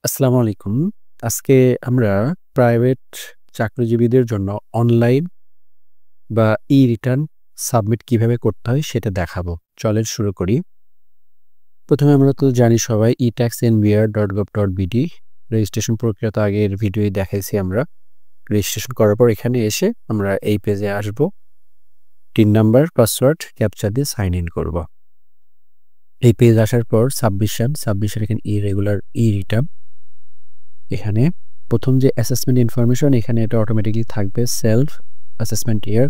আসসালামু আলাইকুম। আজকে আমরা প্রাইভেট চাকরিজীবীদের জন্য অনলাইন বা ই-রিটার্ন সাবমিট কিভাবে করতে হয় সেটা দেখাবো। চলেন শুরু করি। প্রথমে আমরা তো জানি সবাই etaxnbr.gov.bd রেজিস্ট্রেশন প্রক্রিয়া তো আগের ভিডিওয় দেখাইছি আমরা। রেজিস্ট্রেশন করার পর এখানে এসে আমরা এই পেজে আসব। ৩ নাম্বার পাসওয়ার্ড ক্যাপচা দিয়ে সাইন ইন করব। এই পেজ আসার পর সাবমিশন এখানে ইরেগুলার ই-রিটার্ন এখানে প্রথম যে অ্যাসেসমেন্ট ইনফরমেশন এখানে এটা অটোমেটিক্যালি থাকবে সেলফ অ্যাসেসমেন্ট ইয়ার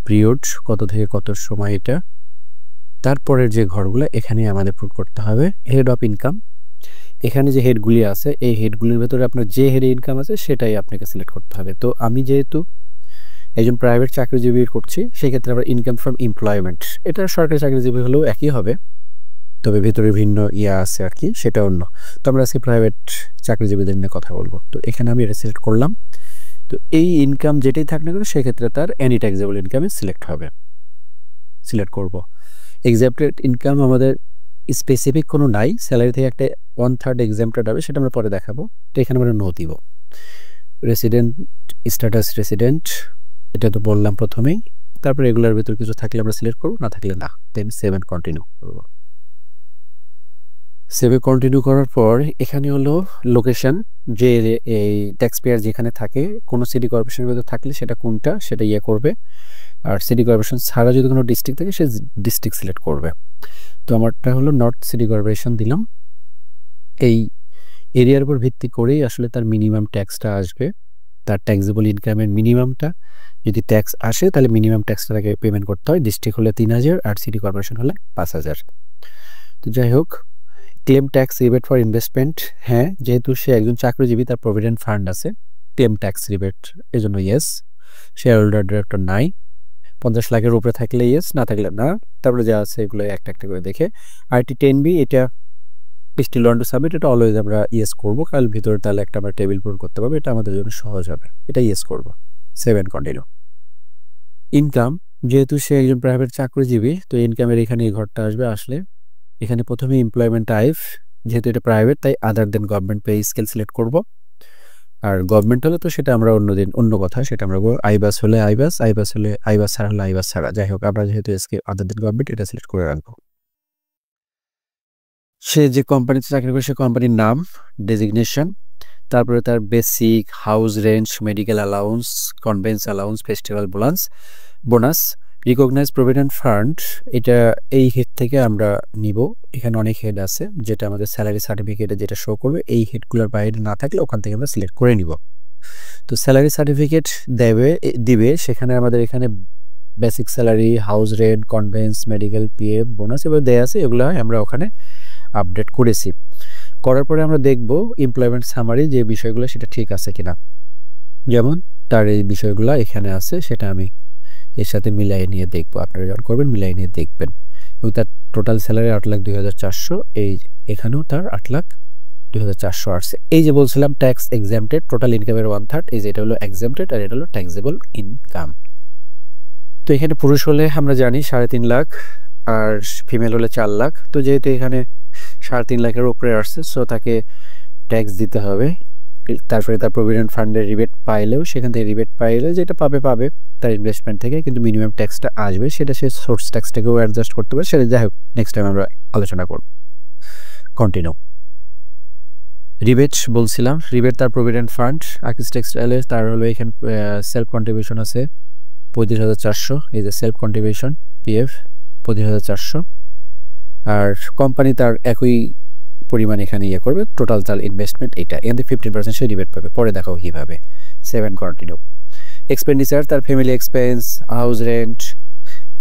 পিরিয়ড কত থেকে কত সময় এটা তারপরের যে ঘরগুলো এখানে আমাদের পুট করতে হবে হেড অফ ইনকাম এখানে যে হেডগুলি আছে এই হেডগুলির ভেতরে আপনার যে হেডে ইনকাম আছে সেটাই আপনাকে সিলেক্ট করতে হবে তো আমি যেহেতু একজন প্রাইভেট চাকরিজীবী করছি সেক্ষেত্রে আমরা ইনকাম ফ্রম এমপ্লয়মেন্ট এটা সরকারি চাকরিজীবী হলেও একই হবে তবে ভেতরে ভিন্ন আছে আর কি সেটা অন্য তো আমরা আজকে প্রাইভেট চাকরিজীবীদের নিয়ে কথা বলবো তো এখানে আমি এটা সিলেক্ট করলাম তো এই ইনকাম যেটাই থাক না কেন সেক্ষেত্রে তার এনি ট্যাক্সেবল ইনকামে সিলেক্ট করব এক্সাম্পটেড ইনকাম আমাদের স্পেসিফিক কোনো নাই স্যালারি থেকে একটা 1/3 এক্সাম্পটেড হবে সেটা আমরা পরে দেখাবো তো এখানে আমরা নো দিব রেসিডেন্ট স্ট্যাটাস রেসিডেন্ট এটা তো বললাম প্রথমেই তারপর রেগুলার ভিতর কিছু থাকলে আমরা সিলেক্ট করব না থাকলে না দেন সেভ এন্ড কন্টিনিউ করব সেভে কন্টিনিউ করার পর এখানে হলো লোকেশন যে এই ট্যাক্স পেয়ার যেখানে থাকে কোনো সিটি কর্পোরেশনের ভিতরে থাকলে সেটা কোনটা সেটা করবে আর সিটি কর্পোরেশন ছাড়া যদি কোনো ডিস্ট্রিক্ট থাকে সে ডিস্ট্রিক্ট সিলেক্ট করবে তো আমারটা হলো নর্থ সিটি কর্পোরেশন দিলাম এই এরিয়ার উপর ভিত্তি করেই আসলে তার মিনিমাম ট্যাক্সটা আসবে তার ট্যাক্সেবল ইনকামের মিনিমামটা যদি ট্যাক্স আসে তাহলে মিনিমাম ট্যাক্সটা তাকে পেমেন্ট করতে হয় ডিস্ট্রিক্ট হলে 3000 আর সিটি কর্পোরেশন হলে 5000 তো যাই হোক claim tax rebate for investment হ্যাঁ যেহেতু সে একজন চাকরিজীবী তার প্রভিডেন্ট ফান্ড আছে ক্লেম ট্যাক্স রিবেট এজন্য ইয়েস শেয়ার হোল্ডার ডিরেক্টর নাই 50 লাখের উপরে থাকলে ইয়েস না থাকলে না তারপরে যা আছে এগুলো একটা একটা করে দেখে আরটি 10B এটা স্টিল অন টু সাবমিট এটা অলওয়েজ আমরা ইয়েস করবো কারণ ভিতরে তাহলে একটা আমরা টেবিল পূরণ করতে পারবো এটা আমাদের জন্য সহজ হবে এটা ইয়েস করবো 7 কন্টিনিউ ইনকাম যেহেতু সে একজন প্রাইভেট চাকরিজীবী তো ইনকামের এখানে এই ঘরটা আসলে এখানে প্রথমে এমপ্লয়মেন্ট টাইপ যেহেতু এটা প্রাইভেট তাই আদার দেন গভর্নমেন্ট পে স্কেল সিলেক্ট করব আর গভর্নমেন্ট হলে তো সেটা আমরা অন্য কথা সেটা আমরা আইবাস হলে আইবাস ছাড়া হলে আইবাস ছাড়া যাই হোক আমরা যেহেতু এসকে আদার দেন গভর্নমেন্ট এটা সিলেক্ট করে রাখবো সে যে কোম্পানিতে চাকরি করে সে কোম্পানির নাম ডেজিগনেশন তারপরে তার basic house rent medical allowance conveyance allowance festival bonus recognise provident fund এটা এই হেড থেকে আমরা নিব এখানে অনেক হেড আছে যেটা আমাদের স্যালারি সার্টিফিকেটে যেটা শো করবে এই হেডগুলোর বাইরে না থাকলে ওখান থেকে আমরা সিলেক্ট করে নিব তো স্যালারি সার্টিফিকেট দিবে সেখানে আমাদের এখানে basic salary house rent convince medical PF bonus এবার দেয়া আছে এগুলো আমরা ওখানে আপডেট করার পরে আমরা দেখব এমপ্লয়মেন্ট সামারি যে বিষয়গুলো সেটা ঠিক আছে কিনা যেমন তার এই বিষয়গুলো এখানে আছে সেটা আমি এর সাথে মিলাই নিয়ে দেখবো আপনারা যখন করবেন মিলাই নিয়ে দেখবেন এবং তার টোটাল স্যালারি 8,02,400 এই এখানেও তার 8,02,400 আসছে এই যে বলছিলাম ট্যাক্স এক্সাম্পটেড টোটাল ইনকামের 1/3 এই যে এটা হলো এক্সাম্পটেড আর এটা হলো ট্যাক্সেবল ইনকাম তো এখানে পুরুষ হলে আমরা জানি 3.5 লাখ আর ফিমেল হলে 4 লাখ তো যেহেতু এখানে 3.5 লাখের উপরে আসছে সো তাকে ট্যাক্স দিতে হবে তারপরে তার প্রভিডেন্ট ফান্ডের রিবেট পাইলেও সেখান থেকে রিবেট পাইলে যেটা পাবে তার ইনভেস্টমেন্ট থেকে কিন্তু মিনিমাম ট্যাক্সটা আসবে সেটা সে সোর্স ট্যাক্সটাকেও অ্যাডজাস্ট করতে পারে সেটা যাই হোক নেক্সট টাইম আমরা আলোচনা করব কন্টিনিউ রিবেট বলছিলাম রিবেট তার প্রভিডেন্ট ফান্ড আকিস টেক্সটাইলে তার হলো এখানে সেলফ কন্ট্রিবিউশন আছে 35,400 এই যে সেলফ কন্ট্রিবিউশন পিএফ 35,400 আর কোম্পানি তার একই পরিমাণ এখানে করবে টোটাল তার ইনভেস্টমেন্ট এটা এখান থেকে 15% সে রিবেট পাবে পরে দেখাও কিভাবে 7 কন্টিনিউ এক্সপেন্ডিচার তার ফ্যামিলি এক্সপেন্স হাউস রেন্ট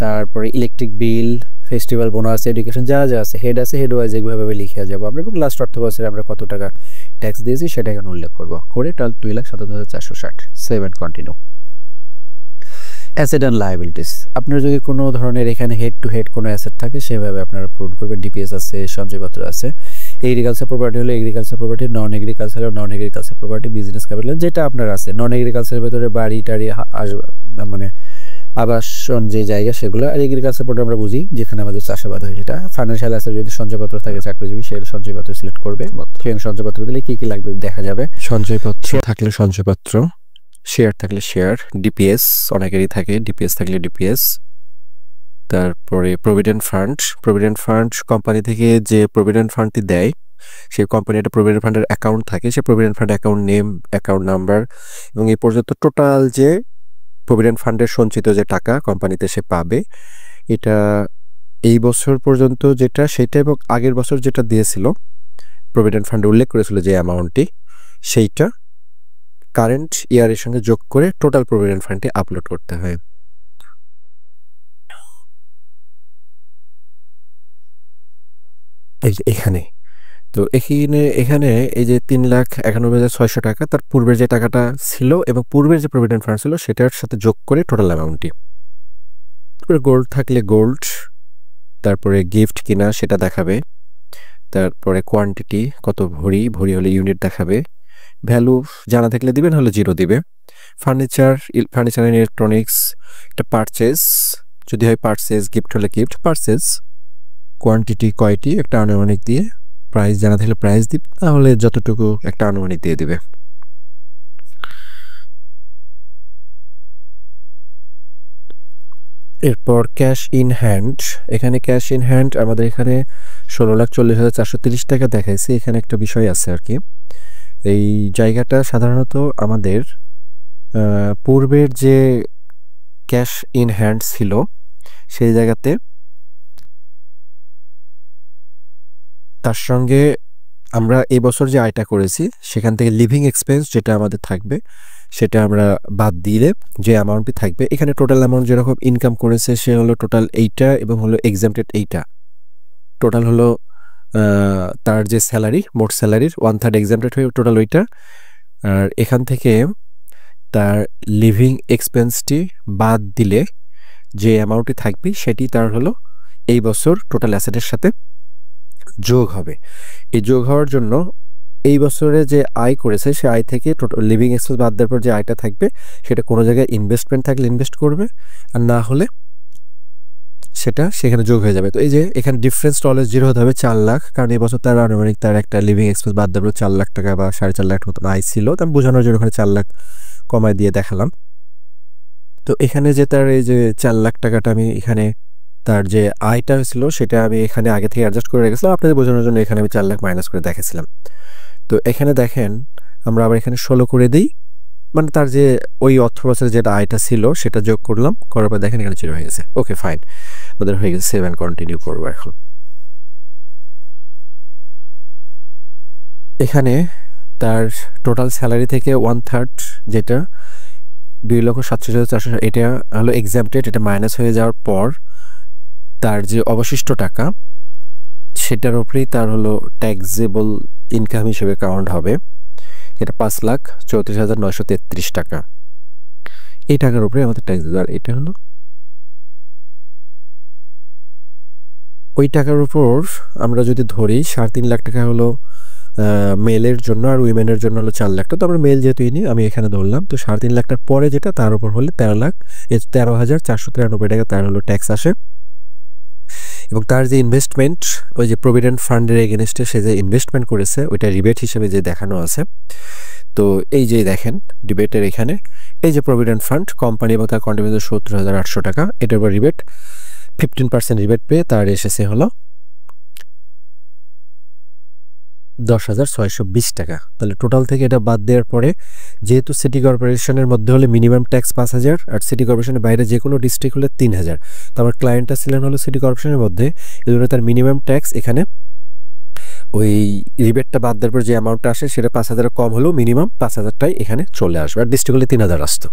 তারপরে electric bill festival bonus education যা আছে হেড ওয়াইজ এভাবে লিখে যাবো আমরা এবং লাস্ট অর্থ বছরে আমরা কত টাকা ট্যাক্স দিয়েছি সেটা এখানে উল্লেখ করবো করে total 2,57,460 7 continue asset and liabilities আপনার যদি কোনো ধরনের এখানে হেড টু হেড কোনো অ্যাসেট থাকে সেভাবে আপনারা পূরণ করবেন ডিপিএস আছে সঞ্চয়পত্র আছে এগ্রিকালচার প্রপার্টি হলে এগ্রিকালচার প্রপার্টি নন এগ্রিকালচার প্রপার্টি বিজনেস ক্যাপিটাল যেটা আপনার আছে নন এগ্রিকালচারের ভেতরে বাড়ি টাড়ি মানে আবাসন যে জায়গা সেগুলো, আর এগ্রিকালচার পড়ে আমরা বুঝি যেখানে আমাদের চাষাবাদ হয়। যেটা ফাইন্যান্সিয়াল অ্যাসেট যদি সঞ্চয়পত্র থাকে চাকরিজীবী, সে সঞ্চয়পত্র সিলেক্ট করবে। সেখানে সঞ্চয়পত্র দিলে কি কি লাগবে দেখা যাবে। সঞ্চয়পত্র থাকলে সঞ্চয়পত্র, শেয়ার থাকলে শেয়ার, ডিপিএস অনেকেরই থাকে, ডিপিএস থাকলে ডিপিএস। তারপরে প্রভিডেন্ট ফান্ড কোম্পানি থেকে যে প্রভিডেন্ট ফান্ডটি দেয়, সেই কোম্পানি একটা প্রভিডেন্ট ফান্ডের অ্যাকাউন্ট থাকে, সেই provident fund account name, account number এবং এই পর্যন্ত টোটাল যে প্রভিডেন্ট ফান্ডের সঞ্চিত যে টাকা কোম্পানিতে সে পাবে, এটা এই বছর পর্যন্ত যেটা সেটা এবং আগের বছর যেটা দিয়েছিল প্রভিডেন্ট ফান্ডে উল্লেখ করেছিল যে অ্যামাউন্টটি, সেইটা কারেন্ট ইয়ারের সঙ্গে যোগ করে টোটাল প্রভিডেন্ট ফান্ডে আপলোড করতে হয়। এখানে তো এখানে এই যে ৩,৯১,৬০০ টাকা, তার পূর্বের যে টাকাটা ছিল এবং পূর্বের যে প্রভিডেন্ট ফান্ড ছিল সেটার সাথে যোগ করে টোটাল অ্যামাউন্টটি। তারপরে গোল্ড থাকলে গোল্ড, তারপরে গিফট কিনা সেটা দেখাবে, তারপরে কোয়ান্টিটি কত ভরি হলে ইউনিট দেখাবে, ভ্যালু জানা থাকলে দিবেন, হলে 0 দিবে। ফার্নিচার ইলেকট্রনিক্স, একটা পারচেজ যদি হয় পারচেজ, গিফট হলে গিফট, পারচেজ, কোয়ান্টিটি কয়টি একটা আনুমানিক দিয়ে, প্রাইস জানা থাকলে প্রাইস দিবে, তাহলে যতটুকু একটা আনুমানিক দিয়ে দিবে। এরপর ক্যাশ ইন হ্যান্ড, এখানে ক্যাশ ইন হ্যান্ড আমাদের এখানে ১৬,৪০,৪৩০ টাকা দেখাইছে। এখানে একটা বিষয় আছে আর কি, এই জায়গাটা সাধারণত আমাদের পূর্বের যে ক্যাশ ইন হ্যান্ড ছিল সেই জায়গাতে তার সঙ্গে আমরা এই বছর যে আয়টা করেছি সেখান থেকে লিভিং এক্সপেন্স যেটা আমাদের থাকবে সেটা আমরা বাদ দিলে যে অ্যামাউন্টটি থাকবে, এখানে টোটাল অ্যামাউন্ট যেরকম ইনকাম করেছে সে হলো টোটাল এইটা এবং হলো এক্সাম্পটেড এইটা, টোটাল হলো তার যে স্যালারি, মোট স্যালারির 1/3 এক্সাম্পটেড হয়ে টোটাল ওইটা। আর এখান থেকে তার লিভিং এক্সপেন্সটি বাদ দিলে যে অ্যামাউন্টটি থাকবে সেটি তার হলো এই বছর টোটাল অ্যাসেটের সাথে যোগ হবে। এই যোগ হওয়ার জন্য এই বছরে যে আয় করেছে সে আয় থেকে টোটাল লিভিং এক্সপেন্স বাদ দেওয়ার পর যে আয়টা থাকবে সেটা কোনো জায়গায় ইনভেস্টমেন্ট থাকলে ইনভেস্ট করবে, আর না হলে সেটা সেখানে যোগ হয়ে যাবে। তো এই যে এখানে ডিফারেন্সটা অলওয়েজ 0 হতে হবে, 4 লাখ, কারণ এই বছর তার আনুমানিক তার একটা লিভিং এক্সপেন্স বাদ দেওয়ার 4 লাখ টাকা বা 4.5 লাখ মতো আয় ছিল, তো আমি বোঝানোর জন্য ওখানে 4 লাখ কমায় দিয়ে দেখালাম। তো এখানে যে তার এই যে 4 লাখ টাকাটা আমি এখানে তার যে আয়টা ছিল সেটা আমি এখানে আগে থেকে অ্যাডজাস্ট করে রেখেছিলাম আপনাদের বোঝানোর জন্য, এখানে আমি 4 লাখ মাইনাস করে দেখেছিলাম। তো এখানে দেখেন আমরা আবার এখানে 16 করে দিই, মানে তার যে ওই অর্থ বছরে যেটা আয়টা ছিল সেটা যোগ করলাম, করার পর দেখেন এখানে 0 হয়ে গেছে। ওকে ফাইন, ওদের হয়ে গেছে 7, কন্টিনিউ করবো এখন। এখানে তার টোটাল স্যালারি থেকে 1/3 যেটা 2,67,400 এটা হলো এক্সাম্পটেড, এটা মাইনাস হয়ে যাওয়ার পর তার যে অবশিষ্ট টাকা সেটার উপরেই তার হলো ট্যাক্সেবল ইনকাম হিসেবে কাউন্ট হবে, এটা 5,34,933 টাকা। এই টাকার উপরে আমাদের ট্যাক্স দেবে, আর এটা হলো ওই টাকার উপর আমরা যদি ধরি 3.5 লাখ টাকা হলো মেলের জন্য আর উইমেনের জন্য হলো 4 লাখ টাকা, তো আমরা মেল যেহেতু আমি এখানে ধরলাম, তো 3.5 লাখ টাকার পরে যেটা তার উপর হলে 13,493 টাকা তার হলো ট্যাক্স আসে। এবং তার যে ইনভেস্টমেন্ট ওই যে প্রভিডেন্ট ফান্ডের এগেনস্টে সে যে ইনভেস্টমেন্ট করেছে ওইটা রিবেট হিসেবে যে দেখানো আছে। তো এই যে দেখেন রিবেটের এখানে এই যে প্রভিডেন্ট ফান্ড কোম্পানি এবং তার কন্ট্রিবিউশন 70,800 টাকা, এটার উপর রিবেট 15% রিবেট পেয়ে তার এসেছে হলো 10,620 টাকা। তাহলে টোটাল থেকে এটা বাদ দেওয়ার পরে যেহেতু সিটি কর্পোরেশনের মধ্যে হলে মিনিমাম ট্যাক্স 5,000 আর সিটি কর্পোরেশনের বাইরে যে কোনো ডিস্ট্রিক্ট হলে 3,000, তো আমার ক্লায়েন্টটা ছিলেন হলো সিটি কর্পোরেশনের মধ্যে, এই জন্য তার মিনিমাম ট্যাক্স এখানে ওই রিবেটটা বাদ দেওয়ার পর যে অ্যামাউন্টটা আসে সেটা 5,000 কম হলেও মিনিমাম 5,000টাই এখানে চলে আসবে, আর ডিস্ট্রিক্ট হলে 3,000 আসতো,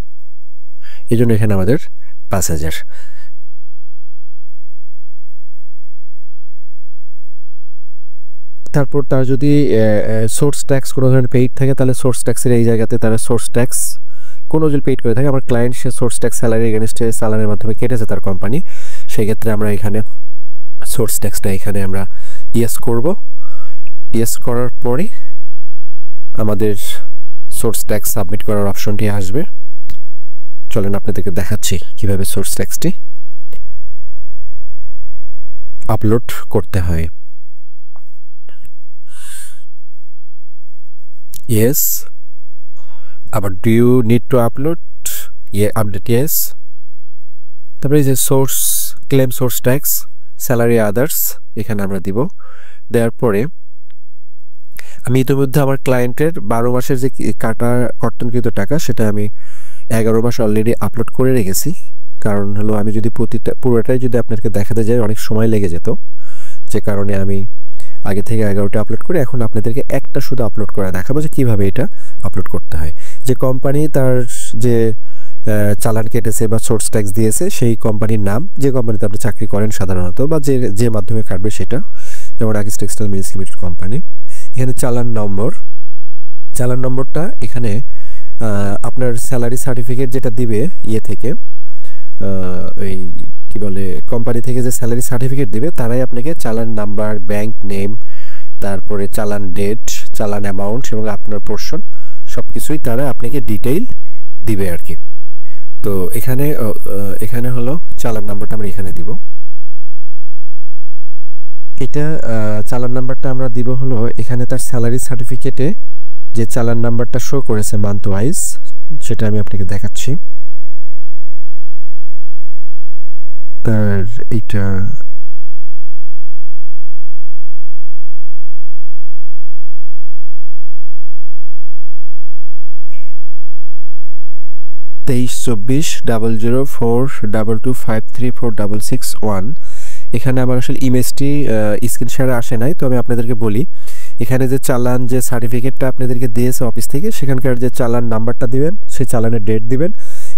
এই জন্য এখানে আমাদের 5,000। তারপর তার যদি সোর্স ট্যাক্স কোনো ধরনের পেইড থাকে তাহলে সোর্স ট্যাক্সের এই জায়গাতে তারা সোর্স ট্যাক্স কোনো যদি পেইড করে থাকে, আমার ক্লায়েন্ট সে সোর্স ট্যাক্স স্যালারি এগেনস্টে স্যালারির মাধ্যমে কেটেছে তার কোম্পানি, সেই ক্ষেত্রে আমরা এখানে সোর্স ট্যাক্সটা এখানে আমরা ইয়েস করব। ইয়েস করার পরে আমাদের সোর্স ট্যাক্স সাবমিট করার অপশনটি আসবে, চলেন আপনাদেরকে দেখাচ্ছি কিভাবে সোর্স ট্যাক্সটি আপলোড করতে হয়। ইয়েস, আবার do you need to upload, update yes. তারপরে এই যে source claim source tax salary others এখানে আমরা দিব। দেওয়ার পরে আমি ইতিমধ্যে আমার ক্লায়েন্টের 12 মাসের যে কর্তনকৃত টাকা সেটা আমি 11 মাস অলরেডি আপলোড করে রেখেছি। কারণ হলো আমি যদি পুরোটাই যদি আপনাদেরকে দেখাতে যাই অনেক সময় লেগে যেত, যে কারণে আমি আগে থেকে 11টা আপলোড করে এখন আপনাদেরকে একটা শুধু আপলোড করে দেখাবো যে কীভাবে এটা আপলোড করতে হয়। যে কোম্পানি তার যে চালান কেটেছে বা সোর্স ট্যাক্স দিয়েছে সেই কোম্পানির নাম, যে কোম্পানিতে আপনি চাকরি করেন সাধারণত বা যে মাধ্যমে কাটবে সেটা, যেমন Rakesh textile mills limited company. এখানে চালান নম্বরটা এখানে আপনার স্যালারি সার্টিফিকেট যেটা দিবে থেকে ওই কি বলে কোম্পানি থেকে যে স্যালারি সার্টিফিকেট দিবে তারাই আপনাকে চালান নাম্বার, ব্যাংক নেম, তারপরে চালান ডেট, চালান অ্যামাউন্ট এবং আপনার পোর্শন সব কিছুই তারা আপনাকে ডিটেইল দিবে আর কি। তো এখানে হলো চালান নাম্বারটা আমরা এখানে দিব। এটা চালান নাম্বারটা আমরা দিব হলো এখানে তার স্যালারি সার্টিফিকেটে যে চালান নাম্বারটা শো করেছে মান্থ ওয়াইজ সেটা আমি আপনাকে দেখাচ্ছি। তার এটা (23-24-00225346661) এখানে আমার আসলে ইমেজটি স্ক্রিন শেয়ারে আসে নাই, তো আমি আপনাদেরকে বলি এখানে যে চালান যে সার্টিফিকেটটা আপনাদেরকে দিয়েছে অফিস থেকে সেখানকার যে চালান নাম্বারটা দিবেন, সেই চালানের ডেট দিবেন,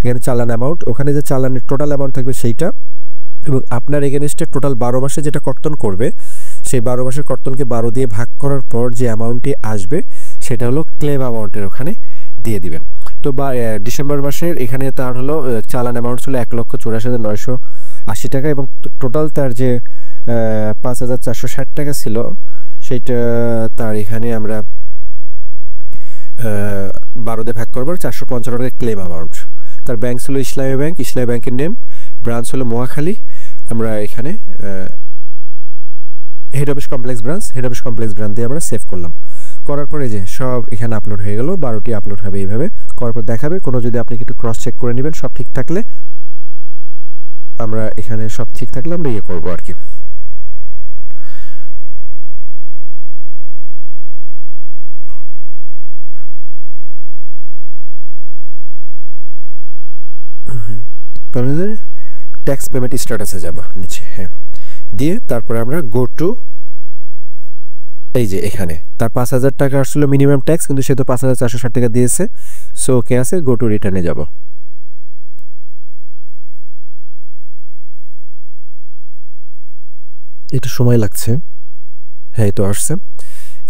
এখানে চালান অ্যামাউন্ট, ওখানে যে চালানের টোটাল অ্যামাউন্ট থাকবে সেইটা, এবং আপনার এগেনস্টে টোটাল 12 মাসে যেটা কর্তন করবে সেই 12 মাসের কর্তনকে 12 দিয়ে ভাগ করার পর যে অ্যামাউন্টটি আসবে সেটা হলো ক্লেম অ্যামাউন্টের ওখানে দিয়ে দিবেন। তো ডিসেম্বর মাসের এখানে তার হলো চালান অ্যামাউন্ট ছিল 1,84,980 টাকা এবং টোটাল তার যে 5,460 টাকা ছিল সেইটা তার এখানে আমরা 12 দিয়ে ভাগ করবো 455 টাকা ক্লেম অ্যামাউন্ট। তার ব্যাংক ছিল ইসলামী ব্যাংকের নেম, ব্রাঞ্চ হলো মহাখালী। আমরা এখানে হেড অফিস কমপ্লেক্স ব্রাঞ্চ দিয়ে আমরা সেভ করলাম। করার পরে যে সব এখানে আপলোড হয়ে গেল, 12টি আপলোড হবে এইভাবে। করার পর দেখাবে কোনো যদি আপনি একটু ক্রস চেক করে নেবেন সব ঠিক থাকলে আমরা এখানে সব ঠিক থাকলে আমরা ইয়ে করবো আর কি। ট্যাক্স পেমেন্ট স্ট্যাটাসে যাব নিচে, হ্যাঁ, দিয়ে তারপরে আমরা গো টু এই যে এখানে তার 5,000 টাকা আসলে মিনিমাম ট্যাক্স, কিন্তু সে তো 5,460 টাকা দিয়েছে, সো ওকে আছে, গো টু রিটার্নে যাব। একটু সময় লাগছে, হ্যাঁ তো আসছে।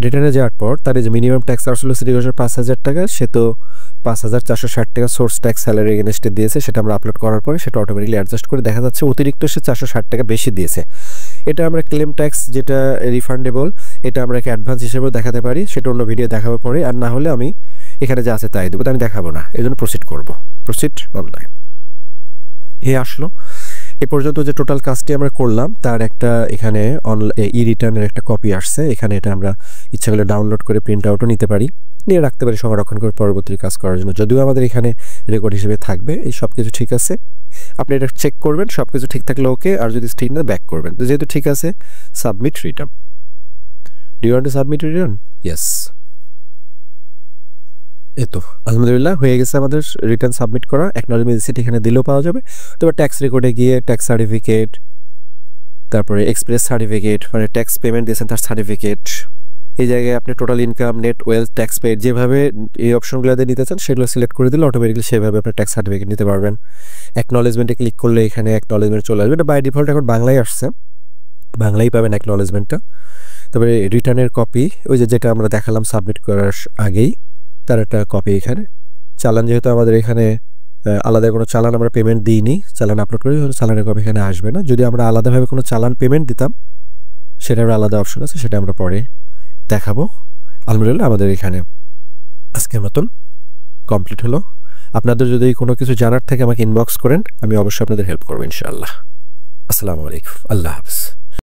রিটার্নে যাওয়ার পর তার যে মিনিমাম ট্যাক্স আসলে সিটি কর্পোরেশন 5,000 টাকা, সে তো 5,460 টাকা সোর্স ট্যাক্স স্যালারি এগেনস্টে দিয়েছে, সেটা আমরা আপলোড করার পরে সেটা অটোমেটিকলি অ্যাডজাস্ট করে দেখা যাচ্ছে অতিরিক্ত সে 460 টাকা বেশি দিয়েছে। এটা আমরা ক্লেম ট্যাক্স যেটা রিফান্ডেবল, এটা আমরা অ্যাডভান্স হিসেবেও দেখাতে পারি, সেটা অন্য ভিডিও দেখাবো পরে। আর না হলে আমি এখানে যা আছে তাই দেবো, তো আমি দেখাবো না, এই জন্য প্রসিড অনলাইন। আসলো এ পর্যন্ত যে টোটাল কাজটি আমরা করলাম তার একটা এখানে ই রিটার্নের একটা কপি আসছে, এখানে এটা আমরা ইচ্ছা করলে ডাউনলোড করে প্রিন্ট আউটও নিতে পারি, নিয়ে রাখতে পারি সংরক্ষণ করে পরবর্তী কাজ করার জন্য। যদিও আমাদের এখানে রেকর্ড হিসেবে থাকবে। এই সব কিছু ঠিক আছে, আপনি এটা চেক করবেন, সব কিছু ঠিক থাকলে ওকে, আর যদি ঠিক না ব্যাক করবেন। তো যেহেতু ঠিক আছে, submit return. Do you want to submit return? Yes. তো আলহামদুলিল্লাহ হয়ে গেছে আমাদের রিটার্ন সাবমিট করা। অ্যাকনলেজমেন্ট রিসিট এখানে দিলেও পাওয়া যাবে। তবে ট্যাক্স রেকর্ডে গিয়ে ট্যাক্স সার্টিফিকেট, তারপরে এক্সপ্রেস সার্টিফিকেট, মানে ট্যাক্স পেমেন্ট দিয়েছেন তার সার্টিফিকেট, এই জায়গায় আপনি total income, net wealth, tax paid যেভাবে এই অপশনগুলোতে নিতে চান সেগুলো সিলেক্ট করে দিলে অটোমেটিক্যালি সেভাবে আপনার ট্যাক্স সার্টিফিকেট নিতে পারবেন। অ্যাকনলেজমেন্টে ক্লিক করলে এখানে অ্যাকনলেজমেন্ট চলে আসবে। এটা বাই ডিফল্ট এখন বাংলায় আসছে, বাংলায় পাবেন অ্যাকনলেজমেন্টটা। তারপরে রিটার্নের কপি, ওই যেটা আমরা দেখালাম সাবমিট করার আগেই, তার একটা কপি এখানে। চালান যেহেতু আমাদের এখানে আলাদা কোনো চালান আমরা পেমেন্ট দিইনি, চালান আপলোড করি, চালানের কপি এখানে আসবে না। যদি আমরা আলাদাভাবে কোনো চালান পেমেন্ট দিতাম সেটার আলাদা অপশন আছে, সেটা আমরা পরে দেখাবো। আলহামদুলিল্লাহ আমাদের এখানে আজকের মতন কমপ্লিট হলো। আপনাদের যদি কোনো কিছু জানার থাকে আমাকে ইনবক্স করেন, আমি অবশ্যই আপনাদের হেল্প করবো ইনশাআল্লাহ। আসসালামু আলাইকুম, আল্লাহ হাফেজ।